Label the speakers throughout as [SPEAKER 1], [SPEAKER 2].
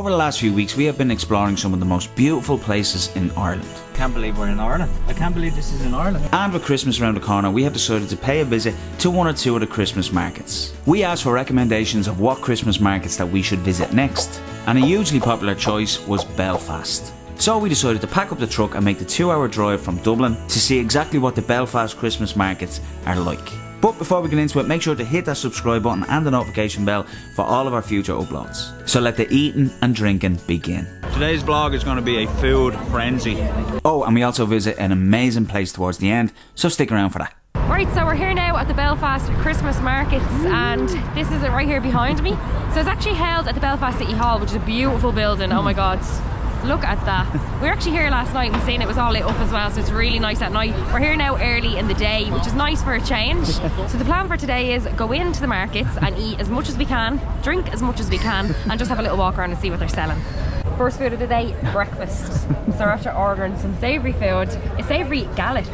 [SPEAKER 1] Over the last few weeks, we have been exploring some of the most beautiful places in Ireland.
[SPEAKER 2] Can't believe we're in Ireland. I can't believe this is in Ireland.
[SPEAKER 1] And with Christmas around the corner, we have decided to pay a visit to one or two of the Christmas markets. We asked for recommendations of what Christmas markets that we should visit next, and a hugely popular choice was Belfast. So we decided to pack up the truck and make the 2-hour drive from Dublin to see exactly what the Belfast Christmas markets are like. But before we get into it, make sure to hit that subscribe button and the notification bell for all of our future uploads. So let the eating and drinking begin. Today's vlog is going to be a food frenzy. Oh, and we also visit an amazing place towards the end, so stick around for that.
[SPEAKER 3] Right, so we're here now at the Belfast Christmas Markets, and this is it right here behind me. So it's actually held at the Belfast City Hall, which is a beautiful building. Oh my god, look at that. We were actually here last night and seen it was all lit up as well, so it's really nice at night. We're here now early in the day, which is nice for a change. So the plan for today is go into the markets and eat as much as we can, drink as much as we can, and just have a little walk around and see what they're selling. First food of the day, breakfast. So after ordering some savoury food, a savoury galette.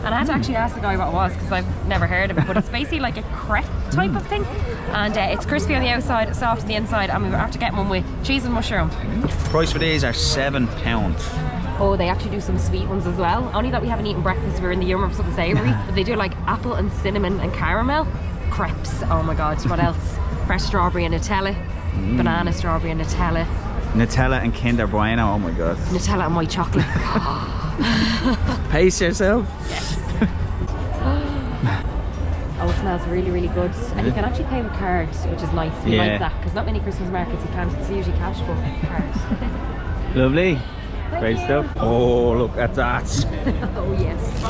[SPEAKER 3] And I had to actually ask the guy what it was because I've never heard of it, but it's basically like a crepe type of thing. And it's crispy on the outside, soft on the inside, and we were after getting one with cheese and mushroom.
[SPEAKER 1] Price for these are £7.
[SPEAKER 3] Oh, they actually do some sweet ones as well. Only that we haven't eaten breakfast, we're in the humour of something savoury. But they do like apple and cinnamon and caramel. Crepes, oh my god, what else? Fresh strawberry and Nutella. Banana, strawberry and Nutella.
[SPEAKER 1] Nutella and Kinder Bueno, oh my god.
[SPEAKER 3] Nutella and white chocolate.
[SPEAKER 1] Pace yourself.
[SPEAKER 3] Yes. Oh, it smells really, really good. And you can actually pay with cards, which is nice. We like that, because not many Christmas markets you can't. It's usually cash, but card.
[SPEAKER 1] Lovely. Great stuff. Oh, look at that.
[SPEAKER 3] Oh, yes.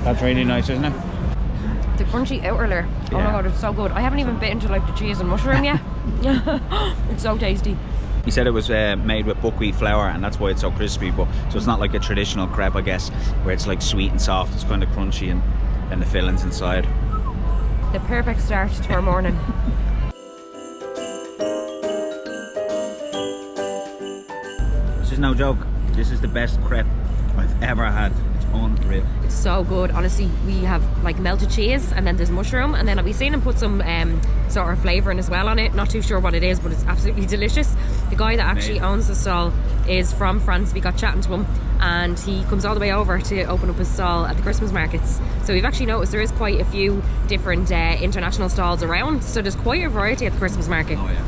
[SPEAKER 1] That's really nice, isn't it?
[SPEAKER 3] The crunchy outer layer. Oh my god, it's so good. I haven't even bitten into like the cheese and mushroom yet. It's so tasty.
[SPEAKER 1] He said it was made with buckwheat flour, and that's why it's so crispy. But so it's not like a traditional crepe, I guess, where it's like sweet and soft. It's kind of crunchy, and then the fillings inside.
[SPEAKER 3] The perfect start to our morning.
[SPEAKER 1] This is no joke. This is the best crepe I've ever had. It's unreal.
[SPEAKER 3] It's so good. Honestly, we have like melted cheese, and then there's mushroom, and then we've seen him put some sort of flavouring as well on it. Not too sure what it is, but it's absolutely delicious. The guy that actually owns the stall is from France. We got chatting to him, and he comes all the way over to open up his stall at the Christmas markets. So we've actually noticed there is quite a few different international stalls around, so there's quite a variety at the Christmas market.
[SPEAKER 1] Oh yeah.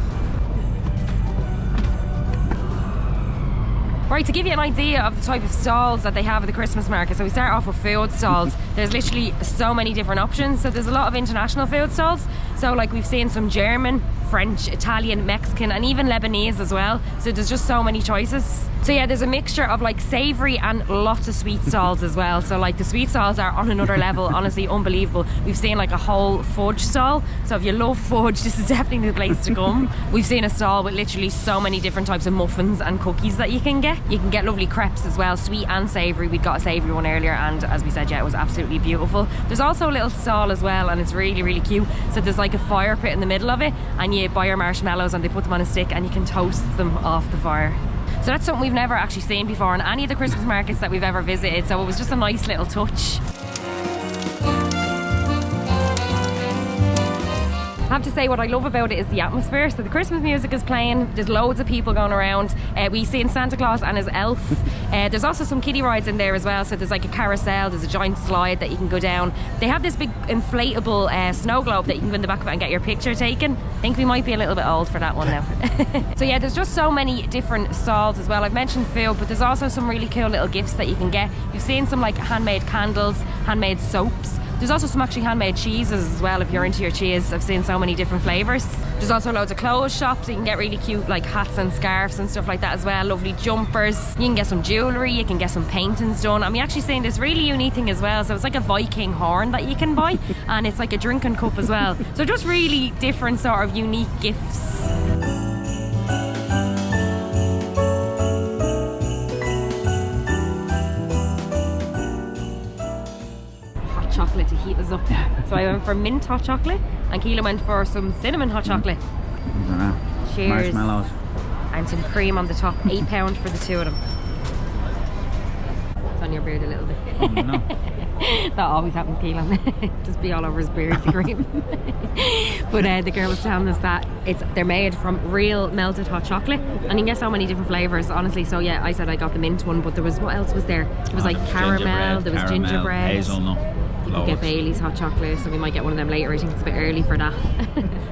[SPEAKER 3] Right, to give you an idea of the type of stalls that they have at the Christmas market, so we start off with food stalls. There's literally so many different options. So there's a lot of international food stalls. So like we've seen some German, French, Italian, Mexican, and even Lebanese as well. So there's just so many choices. So yeah, there's a mixture of like savoury and lots of sweet stalls as well. So like the sweet stalls are on another level, honestly unbelievable. We've seen like a whole fudge stall. So if you love fudge, this is definitely the place to come. We've seen a stall with literally so many different types of muffins and cookies that you can get. You can get lovely crepes as well, sweet and savoury. We'd got a savoury one earlier, and as we said, yeah, it was absolutely beautiful. There's also a little stall as well, and it's really, really cute. So there's like a fire pit in the middle of it, and you buy your marshmallows and they put them on a stick and you can toast them off the fire. So that's something we've never actually seen before in any of the Christmas markets that we've ever visited, so it was just a nice little touch. I have to say what I love about it is the atmosphere. So the Christmas music is playing, there's loads of people going around. We've seen Santa Claus and his elf. There's also some kiddie rides in there as well. So there's like a carousel, there's a giant slide that you can go down. They have this big inflatable snow globe that you can go in the back of it and get your picture taken. I think we might be a little bit old for that one now. So yeah, there's just so many different stalls as well. I've mentioned food, but there's also some really cool little gifts that you can get. You've seen some like handmade candles, handmade soaps. There's also some actually handmade cheeses as well if you're into your cheese. I've seen so many different flavours. There's also loads of clothes shops. You can get really cute like hats and scarves and stuff like that as well. Lovely jumpers. You can get some jewellery. You can get some paintings done. I'm actually seeing this really unique thing as well. So it's like a Viking horn that you can buy, and it's like a drinking cup as well. So just really different sort of unique gifts. Chocolate to heat us up. So I went for mint hot chocolate, and Keela went for some cinnamon hot chocolate. Cheers.
[SPEAKER 1] Marshmallows.
[SPEAKER 3] And some cream on the top. £8 for the two of them. It's on your beard a little bit.
[SPEAKER 1] Oh, no.
[SPEAKER 3] That always happens, Keelan. Just be all over his beard, the cream. But the girl was telling us that they're made from real melted hot chocolate, and you can get so many different flavours, honestly. So yeah, I said I got the mint one, but there was, what else was there? There was like caramel, there was gingerbread.
[SPEAKER 1] Hazelnut.
[SPEAKER 3] You could get Bailey's hot chocolate, so we might get one of them later. I think it's a bit early for that.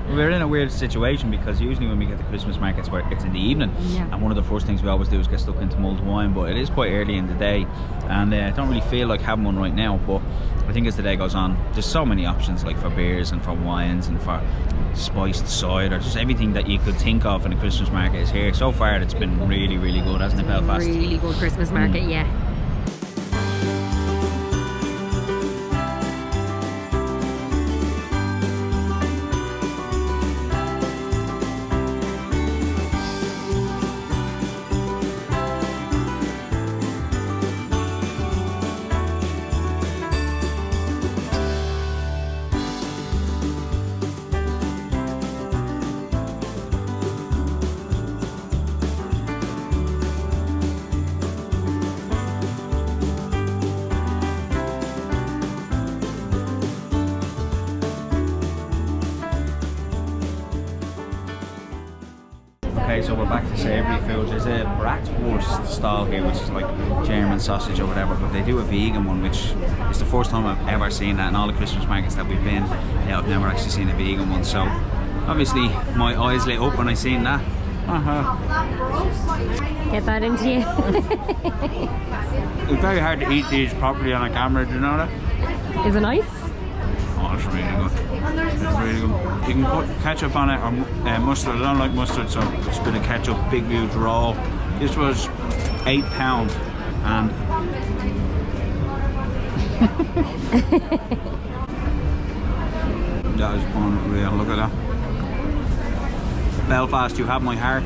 [SPEAKER 1] We're in a weird situation because usually when we get the Christmas markets, where it's in the evening,
[SPEAKER 3] Yeah.
[SPEAKER 1] and one of the first things we always do is get stuck into mulled wine, but it is quite early in the day, and I don't really feel like having one right now, but I think as the day goes on, there's so many options, like for beers and for wines and for spiced cider, just everything that you could think of in a Christmas market is here. So far it's been really, really good, hasn't it, Belfast?
[SPEAKER 3] Really good Christmas market, yeah.
[SPEAKER 1] Okay, so we're back to savoury food. There's a bratwurst stall here, which is like German sausage or whatever, but they do a vegan one, which is the first time I've ever seen that. In all the Christmas markets that we've been, yeah, I've never actually seen a vegan one, so obviously my eyes lit up when I seen that.
[SPEAKER 3] Get that into you.
[SPEAKER 1] It's very hard to eat these properly on a camera, do you know that?
[SPEAKER 3] Is it nice?
[SPEAKER 1] Oh, it's really good. It's really good. You can put ketchup on it or mustard. I don't like mustard, so just a bit of ketchup, big huge roll. This was £8 and that is unreal. Look at that. Belfast, you have my heart.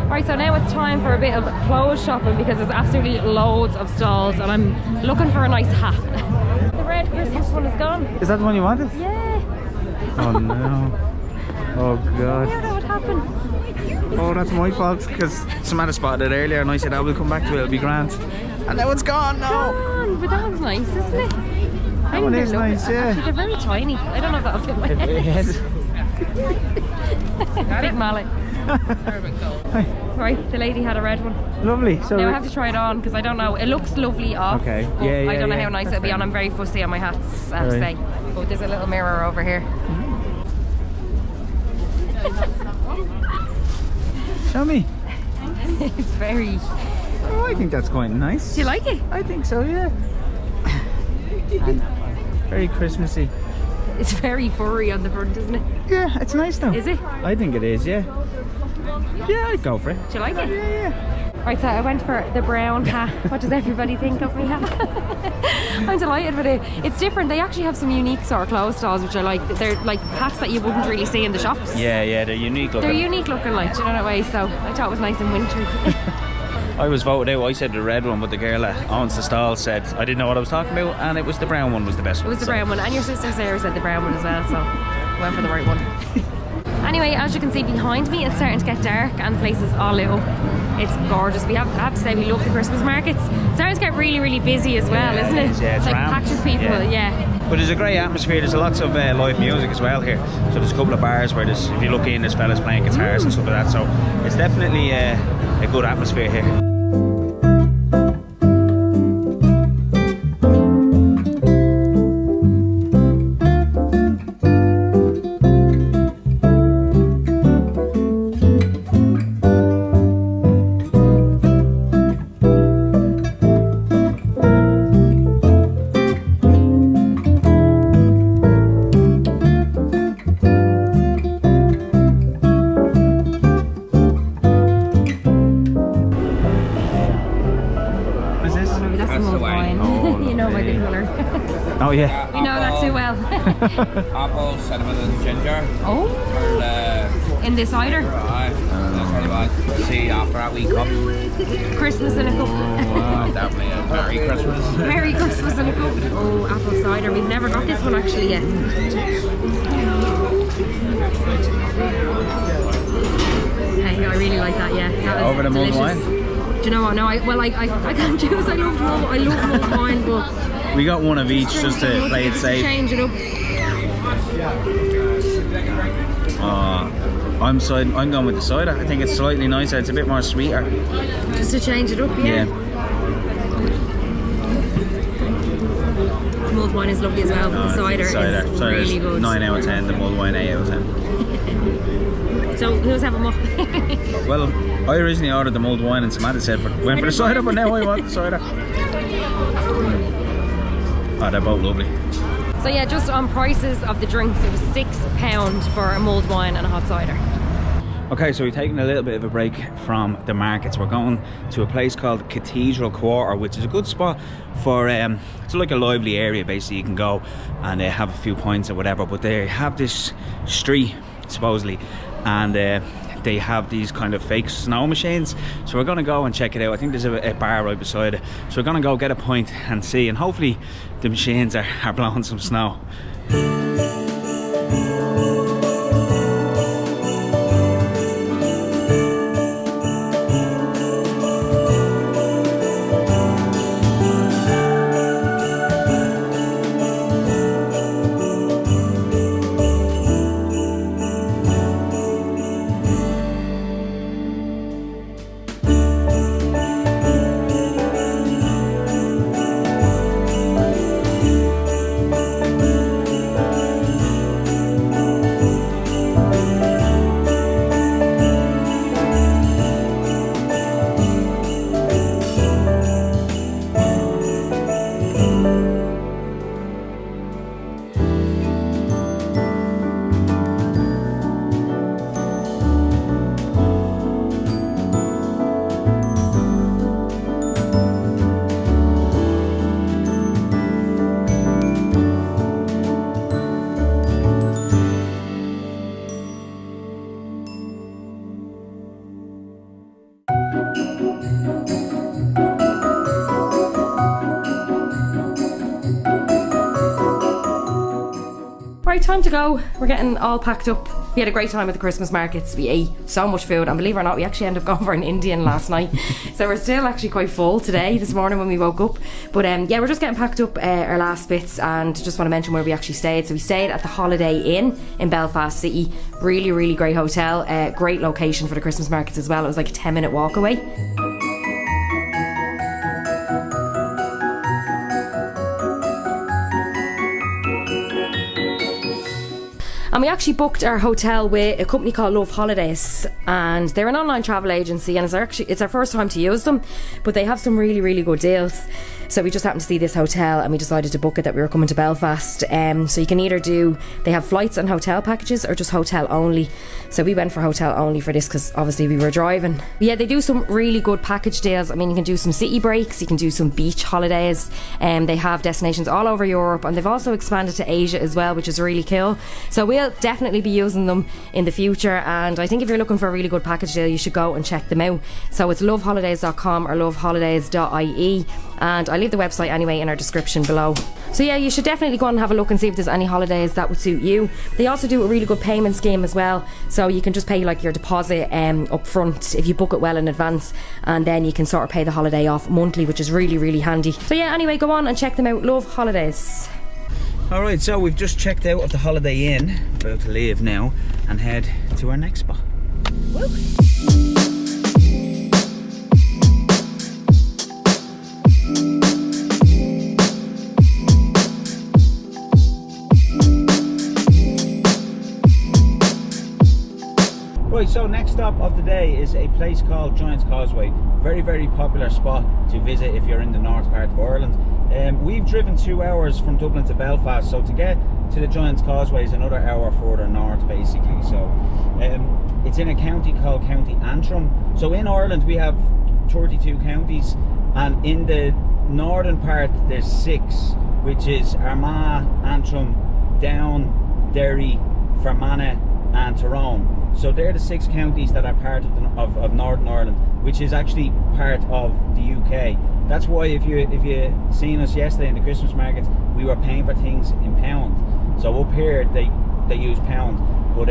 [SPEAKER 3] Right, so now it's time for a bit of clothes shopping because there's absolutely loads of stalls and I'm looking for a nice hat. The red Christmas one is gone.
[SPEAKER 1] Is that the one you wanted?
[SPEAKER 3] Yeah.
[SPEAKER 1] Oh no. Oh
[SPEAKER 3] I
[SPEAKER 1] god.
[SPEAKER 3] knew that would happen.
[SPEAKER 1] Oh, that's my fault because Samantha spotted it earlier and I said I will come back to it, it'll be grand. And now it's gone, no.
[SPEAKER 3] Gone, but that one's nice, isn't it?
[SPEAKER 1] That one is nice, yeah.
[SPEAKER 3] Actually, they're very tiny. I don't know if that'll fit my head. Big mallet. Right, the lady had a red one.
[SPEAKER 1] Lovely. So
[SPEAKER 3] Now I have to try it on because I don't know. It looks lovely off.
[SPEAKER 1] Okay.
[SPEAKER 3] But
[SPEAKER 1] Yeah,
[SPEAKER 3] I don't know
[SPEAKER 1] yeah.
[SPEAKER 3] how nice it'll be on. I'm very fussy on my hats, I have to say. Oh, there's a little mirror over here.
[SPEAKER 1] Show me.
[SPEAKER 3] It's very...
[SPEAKER 1] Oh, I think that's quite nice.
[SPEAKER 3] Do you like it?
[SPEAKER 1] I think so, yeah. And very Christmassy.
[SPEAKER 3] It's very furry on the front, isn't it?
[SPEAKER 1] Yeah, it's nice though.
[SPEAKER 3] Is it?
[SPEAKER 1] I think it is, yeah. Yeah, I'd go for it.
[SPEAKER 3] Do you like it?
[SPEAKER 1] Yeah.
[SPEAKER 3] Right, so I went for the brown hat. What does everybody think of me hat? I'm delighted with it. It's different. They actually have some unique sort of clothes stalls, which I like. They're like hats that you wouldn't really see in the shops.
[SPEAKER 1] Yeah, they're unique looking.
[SPEAKER 3] They're unique looking, like, do you know that way? So I thought it was nice and wintry.
[SPEAKER 1] I was voted out. I said the red one, but the girl that owns the stall said I didn't know what I was talking about, and it was the brown one was the best one.
[SPEAKER 3] It was the brown one, and your sister Sarah said the brown one as well, so I went for the right one. Anyway, as you can see behind me, it's starting to get dark and the place is all lit up. It's gorgeous. I have to say we love the Christmas markets. It's starting to get really, really busy as well, isn't it?
[SPEAKER 1] Yeah,
[SPEAKER 3] it's like
[SPEAKER 1] rammed.
[SPEAKER 3] packed with people, yeah.
[SPEAKER 1] But there's a great atmosphere. There's lots of live music as well here. So there's a couple of bars where there's, if you look in, there's fellas playing guitars and stuff like that. So it's definitely a good atmosphere here. Oh yeah.
[SPEAKER 3] You know that too well.
[SPEAKER 2] Apple, cinnamon and ginger.
[SPEAKER 3] Oh, in this cider?
[SPEAKER 2] Right. See after that we cup.
[SPEAKER 3] Christmas in a cup.
[SPEAKER 2] Wow, definitely a Merry Christmas.
[SPEAKER 3] Merry Christmas in a cup. Oh, apple cider. We've never got this one actually yet. Hey, I really like that, yeah. That
[SPEAKER 1] Over the mulled
[SPEAKER 3] delicious.
[SPEAKER 1] wine?
[SPEAKER 3] Do you know what? No, I can't choose. I love mulled wine, but
[SPEAKER 1] We got one of each just to play it safe.
[SPEAKER 3] Change it up.
[SPEAKER 1] I'm going with the cider. I think it's slightly nicer. It's a bit more sweeter.
[SPEAKER 3] Just to change it up, yeah. Mulled wine is lovely as well. The cider is really good.
[SPEAKER 1] 9 out of 10. The mulled wine 8 out of 10.
[SPEAKER 3] So who's having what?
[SPEAKER 1] Well, I originally ordered the mulled wine and Samantha said went for the cider, but now I want the cider. Oh, they're both lovely.
[SPEAKER 3] So yeah, just on prices of the drinks, it was £6 for a mulled wine and a hot cider.
[SPEAKER 1] Okay, so we've taken a little bit of a break from the markets. We're going to a place called Cathedral Quarter, which is a good spot for, it's like a lively area basically. You can go and have a few pints or whatever, but they have this street, supposedly, and they have these kind of fake snow machines. So we're going to go and check it out. I think there's a bar right beside it. So we're going to go get a pint and see, and hopefully the machines are blowing some snow.
[SPEAKER 3] Right, time to go. We're getting all packed up. We had a great time at the Christmas markets. We ate so much food, and believe it or not, we actually ended up going for an Indian last night. So we're still actually quite full today, this morning when we woke up. But yeah, we're just getting packed up our last bits, and just want to mention where we actually stayed. So we stayed at the Holiday Inn in Belfast City. Really, really great hotel. Great location for the Christmas markets as well. It was like a 10-minute walk away. And we actually booked our hotel with a company called Love Holidays, and they're an online travel agency, and it's our first time to use them, but they have some really, really good deals. So we just happened to see this hotel and we decided to book it, that we were coming to Belfast. So you can either they have flights and hotel packages or just hotel only. So we went for hotel only for this because obviously we were driving. But yeah, they do some really good package deals. I mean, you can do some city breaks, you can do some beach holidays, and they have destinations all over Europe, and they've also expanded to Asia as well, which is really cool. So we'll definitely be using them in the future, and I think if you're looking for a really good package deal, you should go and check them out. So it's loveholidays.com or loveholidays.ie, and I'll leave the website anyway in our description below. So yeah, you should definitely go and have a look and see if there's any holidays that would suit you. They also do a really good payment scheme as well, so you can just pay like your deposit up front if you book it well in advance, and then you can sort of pay the holiday off monthly, which is really, really handy. So yeah, anyway, go on and check them out. Love Holidays.
[SPEAKER 1] Alright, so we've just checked out of the Holiday Inn, about to leave now and head to our next spot.
[SPEAKER 3] Woo.
[SPEAKER 1] Right, so next stop of the day is a place called Giant's Causeway. Very, very popular spot to visit if you're in the north part of Ireland. We've driven 2 hours from Dublin to Belfast, so to get to the Giant's Causeway is another hour further north basically. So it's in a county called County Antrim. So in Ireland we have 32 counties, and in the northern part there's 6, which is Armagh, Antrim, Down, Derry, Fermanagh and Tyrone. So they're the 6 counties that are part of Northern Ireland, which is actually part of the UK. That's why if you seen us yesterday in the Christmas markets, we were paying for things in pound. So up here they use pound, but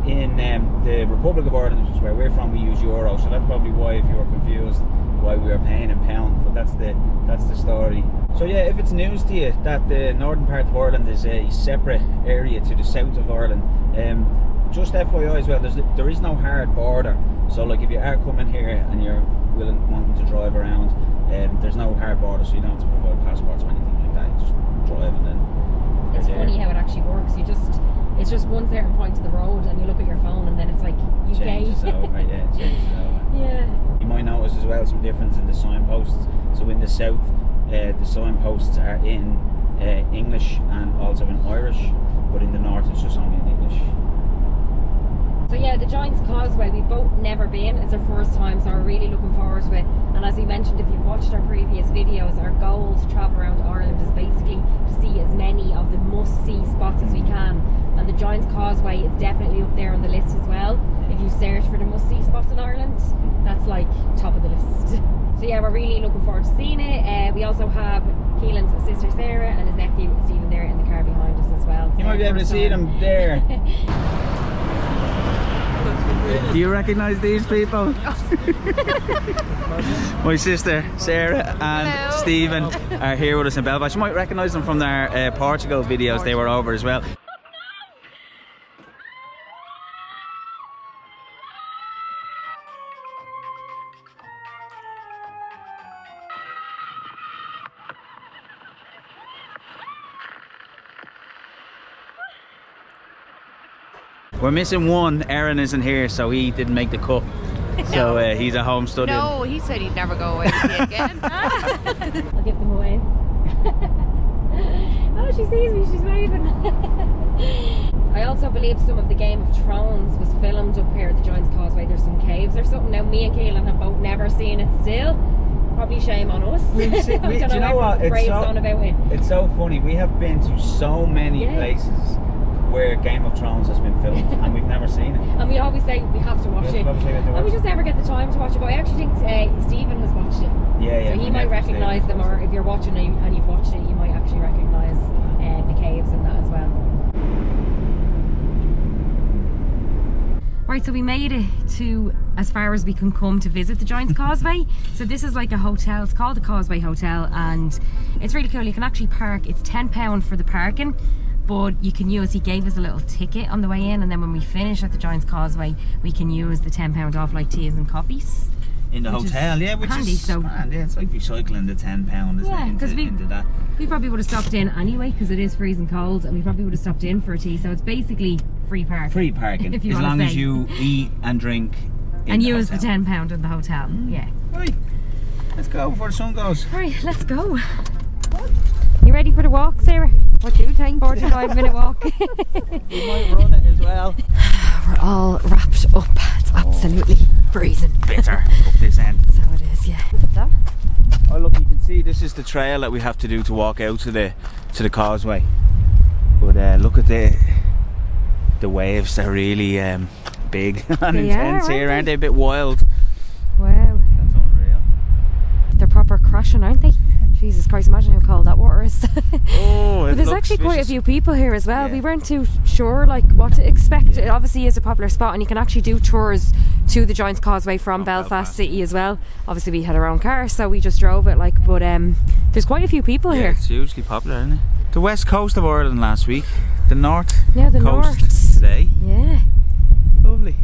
[SPEAKER 1] in the Republic of Ireland, which is where we're from, we use euro. So that's probably why, if you were confused, why we were paying in pound. But that's the story. So yeah, if it's news to you that the northern part of Ireland is a separate area to the south of Ireland, just FYI as well, there is no hard border. So like if you are coming here and you're wanting to drive around, there's no hard border, so you don't have to provide passports or anything like that. You just drive and then
[SPEAKER 3] it's funny how it actually works. It's just one certain point to the road and you look at your phone and then it's like UK.
[SPEAKER 1] Changes over, yeah, it changes over.
[SPEAKER 3] Yeah.
[SPEAKER 1] You might notice as well some difference in the signposts. So in the south, the signposts are in English and also in Irish, but in the north it's just only in English.
[SPEAKER 3] So yeah, the Giant's Causeway, we've both never been. It's our first time, so we're really looking forward to it. And as we mentioned, if you've watched our previous videos, our goal to travel around Ireland is basically to see as many of the must-see spots as we can. And the Giant's Causeway is definitely up there on the list as well. If you search for the must-see spots in Ireland, that's like top of the list. So yeah, we're really looking forward to seeing it. We also have Keelan's sister Sarah and his nephew Stephen there in the car behind us as well.
[SPEAKER 1] You might be able to see them there. Do you recognise these people? My sister Sarah and
[SPEAKER 4] Hello.
[SPEAKER 1] Stephen are here with us in Belfast. You might recognise them from their Portugal videos. They were over as well. We're missing one. Aaron isn't here, so he didn't make the cut. So he's at home studying.
[SPEAKER 4] No, he said he'd never go away with me again.
[SPEAKER 3] I'll give them away. Oh, she sees me, she's waving. I also believe some of the Game of Thrones was filmed up here at the Giant's Causeway. There's some caves or something. Now me and Keelan have both never seen it still. Probably shame on us.
[SPEAKER 1] Do you know what? It's so funny. We have been to so many places where Game of Thrones has been filmed and we've never seen it.
[SPEAKER 3] And we always say we have to watch it. And we just never get the time to watch it. But I actually think Stephen has watched it.
[SPEAKER 1] Yeah.
[SPEAKER 3] So he might recognise them, or if you're watching it and you've watched it, you might actually recognise the caves and that as well. Right, so we made it to as far as we can come to visit the Giant's Causeway. So this is like a hotel. It's called the Causeway Hotel and it's really cool. You can actually park. It's £10 for the parking. But you can use, he gave us a little ticket on the way in, and then when we finish at the Giant's Causeway, we can use the £10 off like teas and coffees.
[SPEAKER 1] In the hotel, yeah, which
[SPEAKER 3] handy,
[SPEAKER 1] is
[SPEAKER 3] so
[SPEAKER 1] grand, yeah, it's like recycling the £10 into that.
[SPEAKER 3] We probably would have stopped in anyway, because it is freezing cold, and we probably would have stopped in for a tea, so it's basically free parking.
[SPEAKER 1] Free parking,
[SPEAKER 3] if you
[SPEAKER 1] as long as you eat and drink
[SPEAKER 3] and use the £10 in the hotel, yeah.
[SPEAKER 1] Right, let's go before the sun goes.
[SPEAKER 3] Right, let's go. You ready for the walk, Sarah?
[SPEAKER 4] What do you think?
[SPEAKER 3] 45-minute walk.
[SPEAKER 1] We might run it as well.
[SPEAKER 3] We're all wrapped up. It's absolutely freezing.
[SPEAKER 1] Bitter up this end.
[SPEAKER 3] So it is, yeah. Look at that.
[SPEAKER 1] Oh look, you can see this is the trail that we have to do to walk out to the causeway. But look at the waves. They're really big and intense here, aren't they? A bit wild.
[SPEAKER 3] Wow.
[SPEAKER 1] That's unreal.
[SPEAKER 3] They're proper crashing, aren't they? Jesus Christ, imagine how cold that water is.
[SPEAKER 1] Oh,
[SPEAKER 3] but there's actually quite a few people here as well.
[SPEAKER 1] Yeah.
[SPEAKER 3] We weren't too sure like what to expect. It obviously is a popular spot and you can actually do tours to the Giant's Causeway from Belfast City as well. Obviously we had our own car, so we just drove it like, but there's quite a few people here.
[SPEAKER 1] It's hugely popular, isn't it? The west coast of Ireland last week, the north
[SPEAKER 3] the
[SPEAKER 1] coast
[SPEAKER 3] north
[SPEAKER 1] today.
[SPEAKER 3] Yeah.
[SPEAKER 1] Lovely.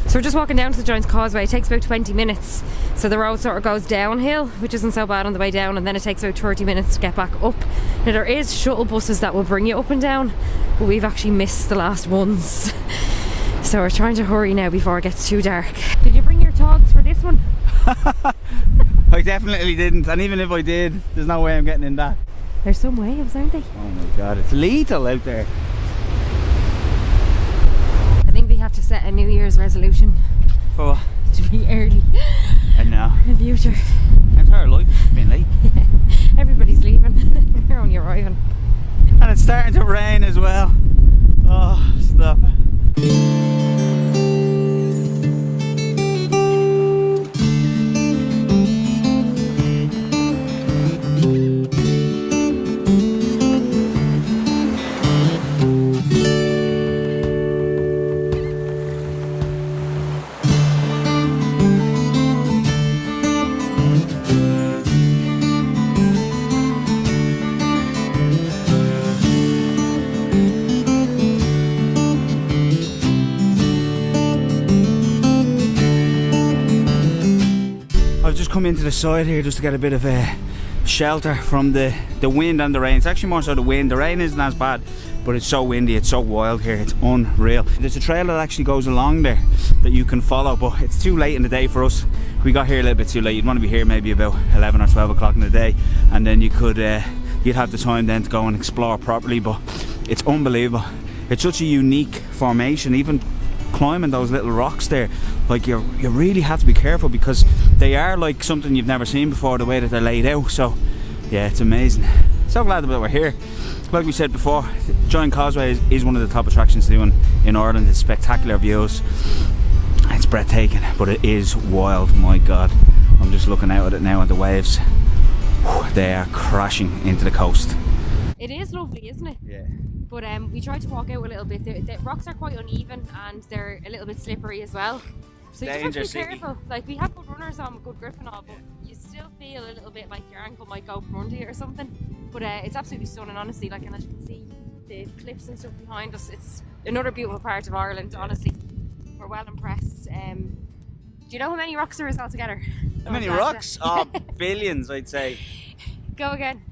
[SPEAKER 3] So we're just walking down to the Giant's Causeway. It takes about 20 minutes. So the road sort of goes downhill, which isn't so bad on the way down, and then it takes about 30 minutes to get back up. Now there is shuttle buses that will bring you up and down, but we've actually missed the last ones. So we're trying to hurry now before it gets too dark. Did you bring your togs for this one?
[SPEAKER 1] I definitely didn't, and even if I did, there's no way I'm getting in that.
[SPEAKER 3] There's some waves, aren't they?
[SPEAKER 1] Oh my god, it's lethal out there.
[SPEAKER 3] I think we have to set a New Year's resolution
[SPEAKER 1] For what?
[SPEAKER 3] to be early
[SPEAKER 1] I know.
[SPEAKER 3] in future.
[SPEAKER 1] My entire life has just been late.
[SPEAKER 3] Everybody's leaving. We're only arriving.
[SPEAKER 1] And it's starting to rain as well. Oh, stop. just come into the side here just to get a bit of shelter from the wind and the rain. It's actually more so the wind. The rain isn't as bad, but it's so windy, it's so wild here, it's unreal. There's a trail that actually goes along there that you can follow, but it's too late in the day for us. We got here a little bit too late. You'd want to be here maybe about 11 or 12 o'clock in the day, and then you could you'd have the time then to go and explore properly. But it's unbelievable. It's such a unique formation. Even climbing those little rocks there, like you really have to be careful because they are like something you've never seen before, the way that they're laid out. So yeah, it's amazing. So glad that we're here. Like we said before, Giant Causeway is one of the top attractions to do in Ireland. It's spectacular views, it's breathtaking, but it is wild. My god, I'm just looking out at it now, at the waves. They are crashing into the coast.
[SPEAKER 3] It is lovely, isn't it?
[SPEAKER 1] Yeah.
[SPEAKER 3] But we tried to walk out a little bit. The rocks are quite uneven and they're a little bit slippery as well. So you just have to be careful. Like, we have good runners on with good grip and all, but you still feel a little bit like your ankle might go from under you or something. But it's absolutely stunning, honestly. Like, and as you can see, the cliffs and stuff behind us, it's another beautiful part of Ireland, honestly. We're well impressed. Do you know how many rocks there is altogether?
[SPEAKER 1] How many rocks? Oh, billions, I'd say.
[SPEAKER 3] Go again.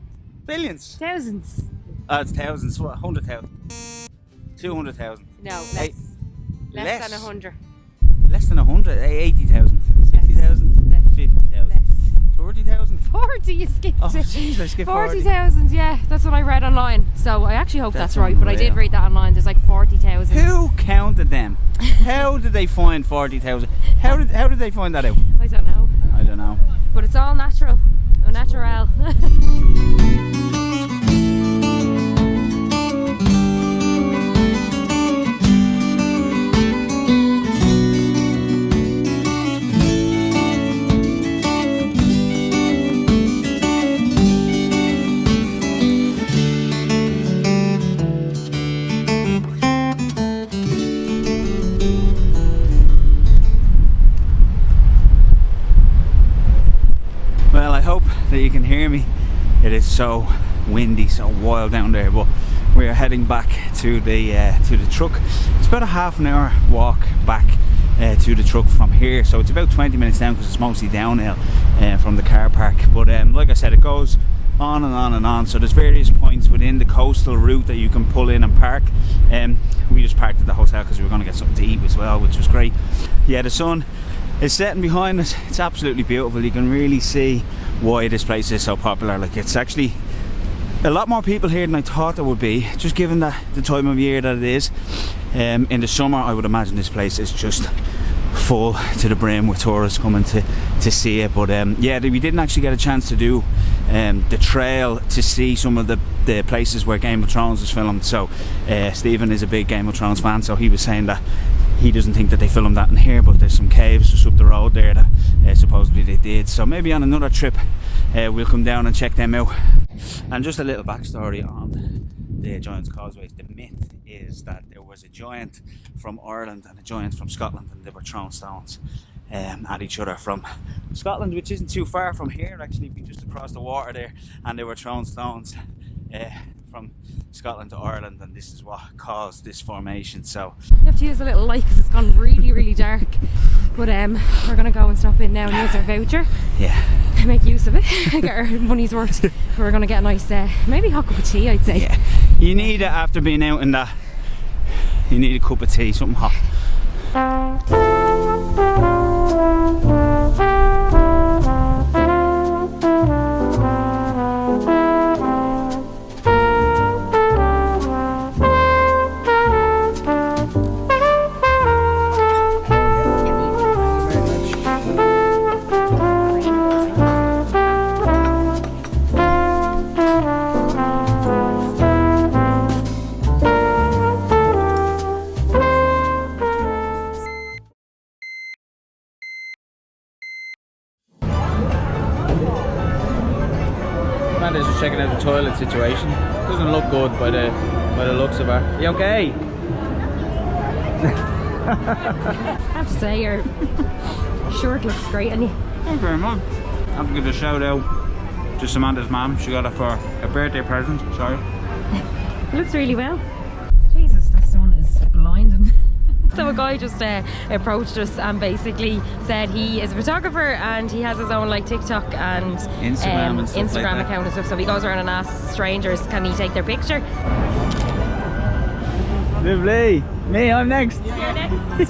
[SPEAKER 1] Billions.
[SPEAKER 3] Thousands.
[SPEAKER 1] Oh, it's thousands. What? 100,000. 200,000.
[SPEAKER 3] No, less than 100.
[SPEAKER 1] Less than 100? 80,000. 60,000? 50,000. 30,000?
[SPEAKER 3] 40, you skipped
[SPEAKER 1] Oh,
[SPEAKER 3] it.
[SPEAKER 1] jeez, I skipped
[SPEAKER 3] 40,000, yeah, that's what I read online. So I actually hope that's right, but I did
[SPEAKER 1] unreal.
[SPEAKER 3] read that online. There's like 40,000.
[SPEAKER 1] Who counted them? How did they find 40,000? How did they find that out?
[SPEAKER 3] I don't know.
[SPEAKER 1] I don't know.
[SPEAKER 3] But it's all natural. Au natural.
[SPEAKER 1] Well, I hope that you can hear me. It is so windy, so wild down there, but we are heading back to the truck. It's about a half an hour walk back to the truck from here, so it's about 20 minutes down because it's mostly downhill from the car park. But like I said, it goes on and on and on, so there's various points within the coastal route that you can pull in and park. We just parked at the hotel because we were going to get something to eat as well, which was great. Yeah, the sun is setting behind us. It's absolutely beautiful. You can really see why this place is so popular. Like, it's actually a lot more people here than I thought there would be, just given that the time of year that it is. In the summer, I would imagine this place is just full to the brim with tourists coming to see it. But yeah, we didn't actually get a chance to do the trail to see some of the places where Game of Thrones was filmed. So Stephen is a big Game of Thrones fan, so he was saying that he doesn't think that they filmed that in here, but there's some caves just up the road there that supposedly they did. So maybe on another trip we'll come down and check them out. And just a little backstory on the Giant's Causeway. The myth is that there was a giant from Ireland and a giant from Scotland, and they were throwing stones at each other from Scotland, which isn't too far from here, actually, just across the water there, and they were throwing stones from Scotland to Ireland, and this is what caused this formation. So
[SPEAKER 3] You have to use a little light because it's gone really, really dark. But we're going to go and stop in now and use our voucher.
[SPEAKER 1] yeah,
[SPEAKER 3] Make use of it. Get our money's worth. We're going to get a nice, maybe hot cup of tea, I'd say.
[SPEAKER 1] yeah, you need it after being out in that. You need a cup of tea, something hot. Amanda's just checking out the toilet situation. Doesn't look good by the looks of her. You okay?
[SPEAKER 3] I have to say, your shirt looks great on you.
[SPEAKER 1] Thank you very much. I have to give a shout out to Samantha's mum. She got it for a birthday present. Sorry.
[SPEAKER 3] It looks really well. Jesus, the sun is blinding. So a guy just approached us and basically said he is a photographer and he has his own like TikTok and
[SPEAKER 1] Instagram and stuff
[SPEAKER 3] Instagram
[SPEAKER 1] like that.
[SPEAKER 3] account and stuff. So he goes around and asks strangers, can he take their picture?
[SPEAKER 1] Lovely. Me, I'm next.
[SPEAKER 3] You're next.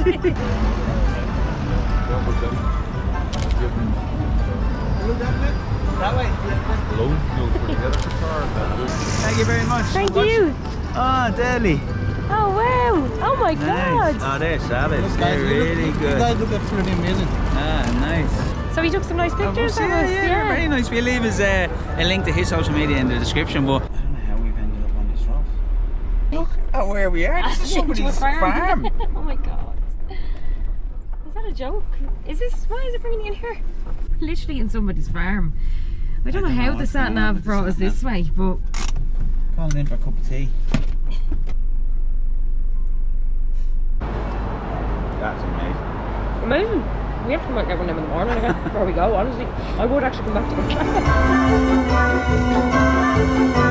[SPEAKER 1] That way. Thank you very much.
[SPEAKER 3] Thank you.
[SPEAKER 1] Oh, Deli.
[SPEAKER 3] Oh wow. Oh my
[SPEAKER 1] Nice.
[SPEAKER 3] god.
[SPEAKER 1] Oh, they're savage. They're really
[SPEAKER 5] You
[SPEAKER 1] good.
[SPEAKER 5] guys look absolutely amazing.
[SPEAKER 1] Ah, nice.
[SPEAKER 3] So he took some nice pictures of us.
[SPEAKER 1] Yeah, very nice. We'll leave his, a link to his social media in the description, but I don't know how we've ended up on this road. Look at where we are. This is somebody's farm.
[SPEAKER 3] Oh my god. Is that a joke? Why is it bringing you in here? Literally in somebody's farm. I don't know how the sat nav brought us this way, but
[SPEAKER 1] Calling in for a cup of tea. That's amazing.
[SPEAKER 3] amazing. We have to come out and get one of them in the morning again before we go, honestly. I would actually come back to it.